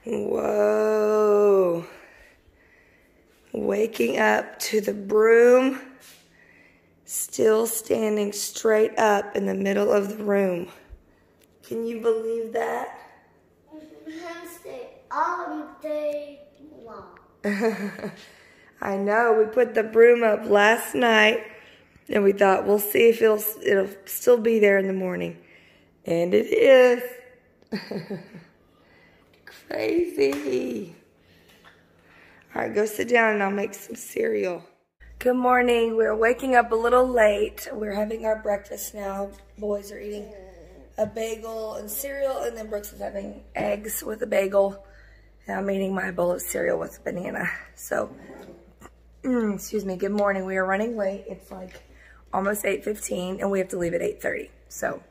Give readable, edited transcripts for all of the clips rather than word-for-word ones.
Whoa. Waking up to the broom still standing straight up in the middle of the room. Can you believe that? I'm stay all day long. I know. We put the broom up last night and we thought we'll see if it'll still be there in the morning. And it is. Crazy. All right, go sit down and I'll make some cereal. Good morning. We're waking up a little late. We're having our breakfast now. Boys are eating a bagel and cereal, and then Brooks is having eggs with a bagel. And I'm eating my bowl of cereal with a banana. So, excuse me, good morning. We are running late. It's like almost 8:15 and we have to leave at 8:30. So,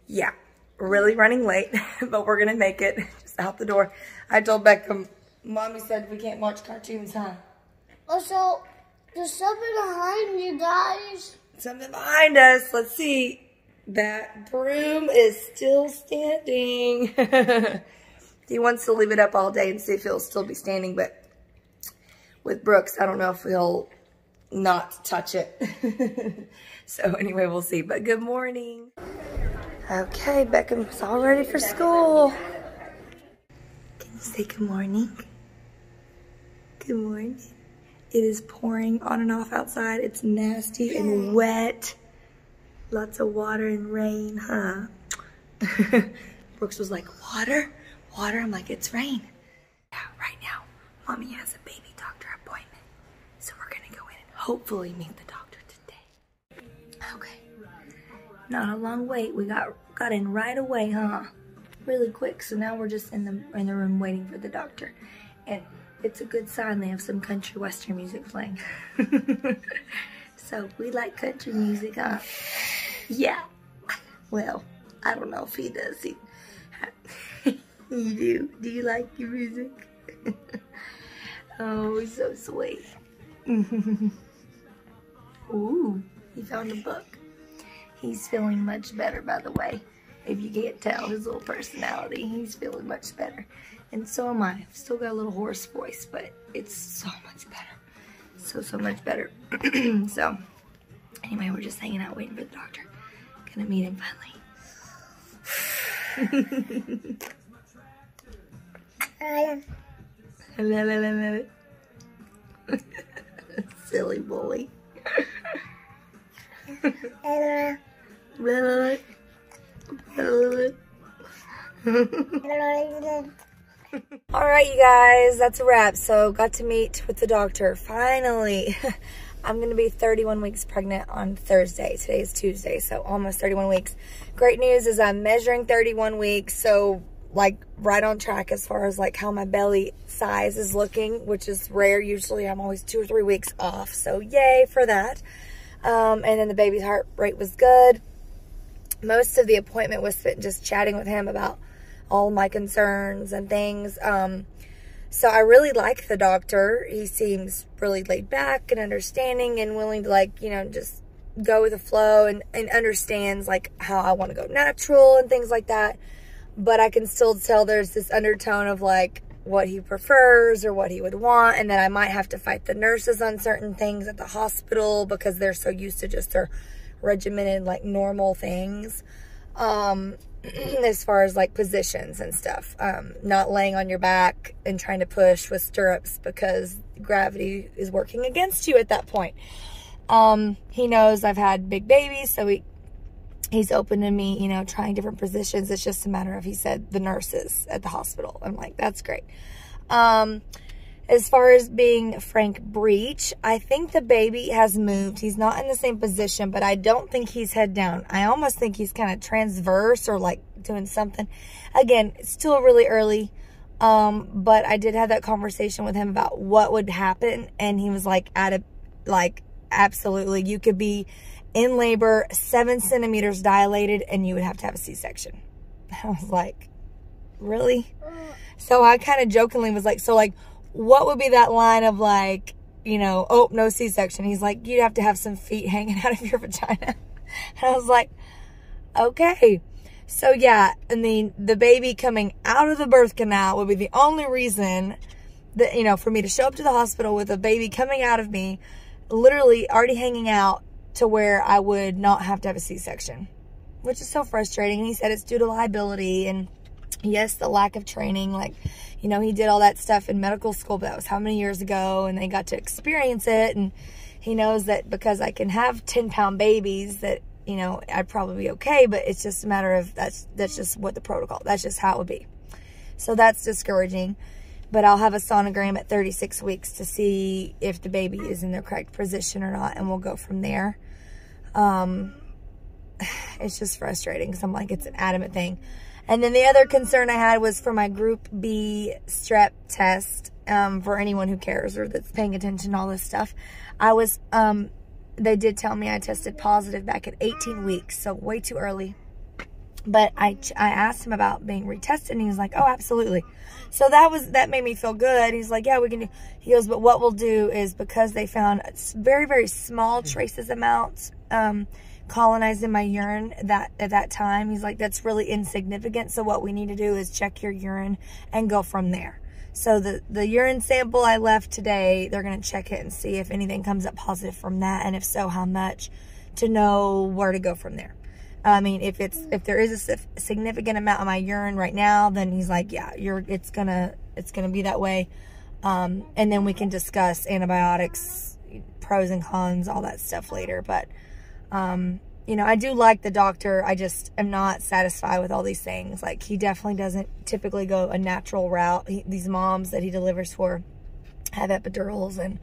yeah. Really running late, but we're gonna make it. Just out the door. I told Beckham, Mommy said we can't watch cartoons, huh? Also, there's something behind you guys. Something behind us. Let's see. That broom is still standing. He wants to leave it up all day and see if it'll still be standing, but with Brooks, I don't know if he'll not touch it. So anyway, we'll see. But good morning. Okay, Beckham's all ready for school. Can you say good morning? Good morning. It is pouring on and off outside. It's nasty and wet. Lots of water and rain, huh? Brooks was like, water? Water? I'm like, it's rain. Yeah, right now, Mommy has a baby doctor appointment. So we're gonna go in and hopefully meet the doctor today. Okay. Not a long wait. We got in right away, huh? Really quick. So now we're just in the room waiting for the doctor. And it's a good sign they have some country western music playing. So we like country music, huh? Yeah. Well, I don't know if he does. You do? Do you like your music? Oh, so sweet. Ooh, he found a book. He's feeling much better, by the way. If you can't tell his little personality, he's feeling much better. And so am I. I've still got a little hoarse voice, but it's so much better. So much better. So, anyway, we're just hanging out waiting for the doctor. Gonna meet him finally. Silly bully. Alright, you guys, that's a wrap. So, got to meet with the doctor, finally. I'm going to be 31 weeks pregnant on Thursday. Today is Tuesday, so almost 31 weeks. Great news is I'm measuring 31 weeks, so, like, right on track as far as, like, how my belly size is looking, which is rare. Usually, I'm always 2 or 3 weeks off, so yay for that. And then the baby's heart rate was good. Most of the appointment was spent just chatting with him about all my concerns and things. So I really like the doctor. He seems really laid back and understanding and willing to, like, you know, just go with the flow and understands, like, how I want to go natural and things like that. But I can still tell there's this undertone of, like, what he prefers or what he would want, and that I might have to fight the nurses on certain things at the hospital because they're so used to just their regimented, like, normal things. As far as, like, positions and stuff, not laying on your back and trying to push with stirrups because gravity is working against you at that point. He knows I've had big babies, so he's open to me, you know, trying different positions. It's just a matter of, he said, the nurses at the hospital. I'm like, that's great. As far as being Frank Breach, I think the baby has moved. He's not in the same position, but I don't think he's head down. I almost think he's kind of transverse or, like, doing something. Again, it's still really early, but I did have that conversation with him about what would happen, and he was like, absolutely, you could be in labor, 7 centimeters dilated, and you would have to have a C-section. I was like, really? So I kind of jokingly was like, so, like, what would be that line of, like, you know, oh, no C-section? He's like, you'd have to have some feet hanging out of your vagina. And I was like, okay. So yeah, and the baby coming out of the birth canal would be the only reason that, you know, for me to show up to the hospital with a baby coming out of me, literally already hanging out, to where I would not have to have a C-section, which is so frustrating. And he said it's due to liability and yes, the lack of training. Like, you know, he did all that stuff in medical school, but that was how many years ago, and they got to experience it. And he knows that because I can have 10-pound babies that, you know, I'd probably be okay, but it's just a matter of that's just what the protocol, that's just how it would be. So that's discouraging. But I'll have a sonogram at 36 weeks to see if the baby is in the correct position or not, and we'll go from there. It's just frustrating because I'm like, it's an adamant thing. And then the other concern I had was for my Group B strep test, for anyone who cares or that's paying attention to all this stuff. They did tell me I tested positive back at 18 weeks, so way too early. But I asked him about being retested, and he was like, oh, absolutely. So that made me feel good. He's like, yeah, we can do. He goes, but what we'll do is, because they found very, very small traces amounts colonized in my urine at that time. He's like, that's really insignificant. So what we need to do is check your urine and go from there. So the urine sample I left today, they're going to check it and see if anything comes up positive from that, and if so, how much, to know where to go from there. I mean, if there is a significant amount of my urine right now, then he's like, yeah, it's gonna be that way, and then we can discuss antibiotics, pros and cons, all that stuff later. But you know, I do like the doctor. I just am not satisfied with all these things. Like, he definitely doesn't typically go a natural route. These moms that he delivers for have epidurals and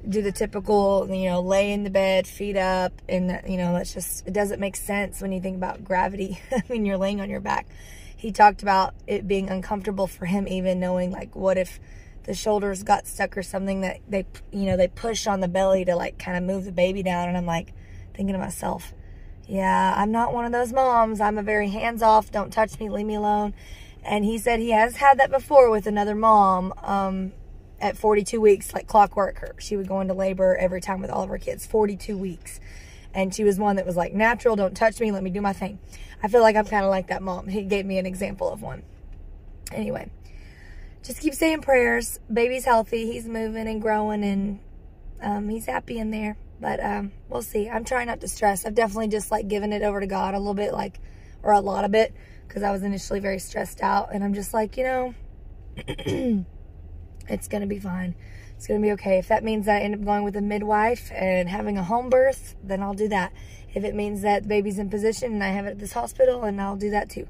do the typical, you know, lay in the bed, feet up, and, you know, that's just, it doesn't make sense when you think about gravity. I mean, you're laying on your back. He talked about it being uncomfortable for him, even knowing, like, what if the shoulders got stuck or something, that they, you know, they push on the belly to, like, kind of move the baby down. And I'm like thinking to myself, yeah, I'm not one of those moms. I'm a very hands-off, don't touch me, leave me alone. And he said he has had that before with another mom, at 42 weeks, like clockwork. She would go into labor every time with all of her kids, 42 weeks. And she was one that was like, natural, don't touch me, let me do my thing. I feel like I'm kind of like that mom. He gave me an example of one. Anyway, just keep saying prayers. Baby's healthy, he's moving and growing, and he's happy in there. But we'll see. I'm trying not to stress. I've definitely just like given it over to God a little bit, like, or a lot of it, because I was initially very stressed out. And I'm just like, you know, it's going to be fine. It's going to be okay. If that means that I end up going with a midwife and having a home birth, then I'll do that. If it means that the baby's in position and I have it at this hospital, and I'll do that too.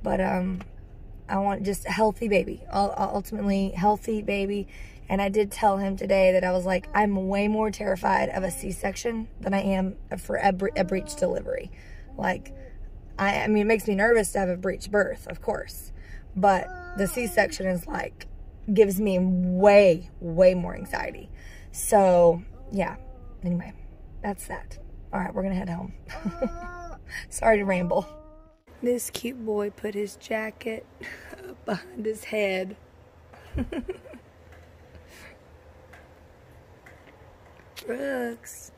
But I want just a healthy baby. Ultimately, healthy baby. And I did tell him today that I was like, I'm way more terrified of a C-section than I am for a breech delivery. Like, I mean, it makes me nervous to have a breech birth, of course. But the C-section is like, gives me way, way more anxiety. So, yeah. Anyway, that's that. All right, we're going to head home. Sorry to ramble. This cute boy put his jacket behind his head. Brooks.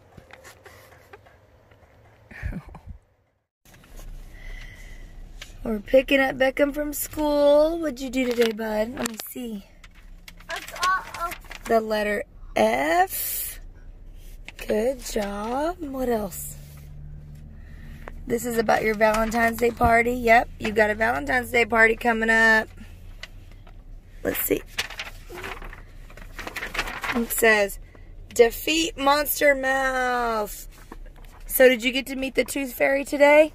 We're picking up Beckham from school. What'd you do today, bud? Let me see. The letter F. Good job. What else? This is about your Valentine's Day party. Yep, you got a Valentine's Day party coming up. Let's see. It says, defeat Monster Mouth. So did you get to meet the Tooth Fairy today?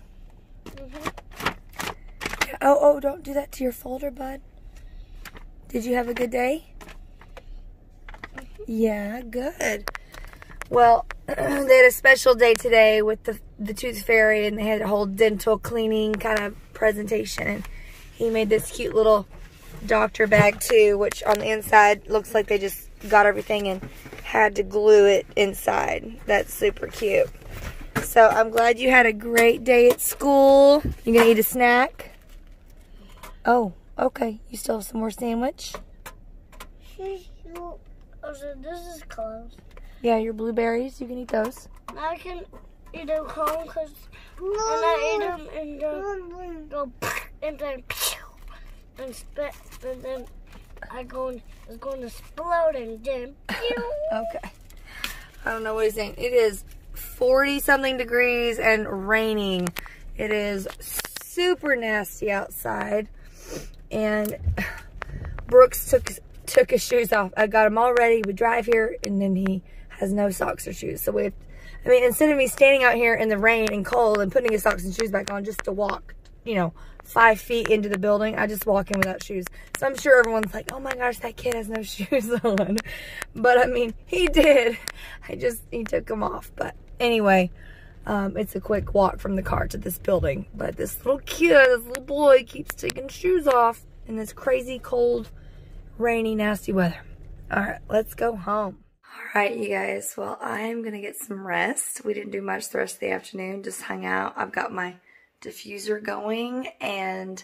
Oh, don't do that to your folder, bud. Did you have a good day? Yeah, good. Well, they had a special day today with the Tooth Fairy, and they had a whole dental cleaning kind of presentation. And he made this cute little doctor bag too, which on the inside looks like they just got everything and had to glue it inside. That's super cute. So I'm glad you had a great day at school. You gonna eat a snack? Oh, okay. You still have some more sandwich? Oh, so this is closed. Yeah, your blueberries. You can eat those. Now I can eat them home and I ate them and go and then and spit and then it's going to explode and then Okay. I don't know what he's saying. It is 40-something degrees and raining. It is super nasty outside. And Brooks took his shoes off. I got him all ready. We drive here, and then he has no socks or shoes. So instead of me standing out here in the rain and cold and putting his socks and shoes back on just to walk, 5 feet into the building, I just walk in without shoes. So I'm sure everyone's like, oh my gosh, that kid has no shoes on. But I mean, he did. He took them off. But anyway, it's a quick walk from the car to this building. But this little boy keeps taking shoes off in this crazy cold, rainy, nasty weather. All right, let's go home. All right, you guys. Well, I'm going to get some rest. We didn't do much the rest of the afternoon. Just hung out. I've got my diffuser going and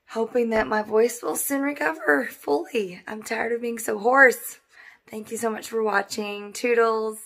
hoping that my voice will soon recover fully. I'm tired of being so hoarse. Thank you so much for watching. Toodles.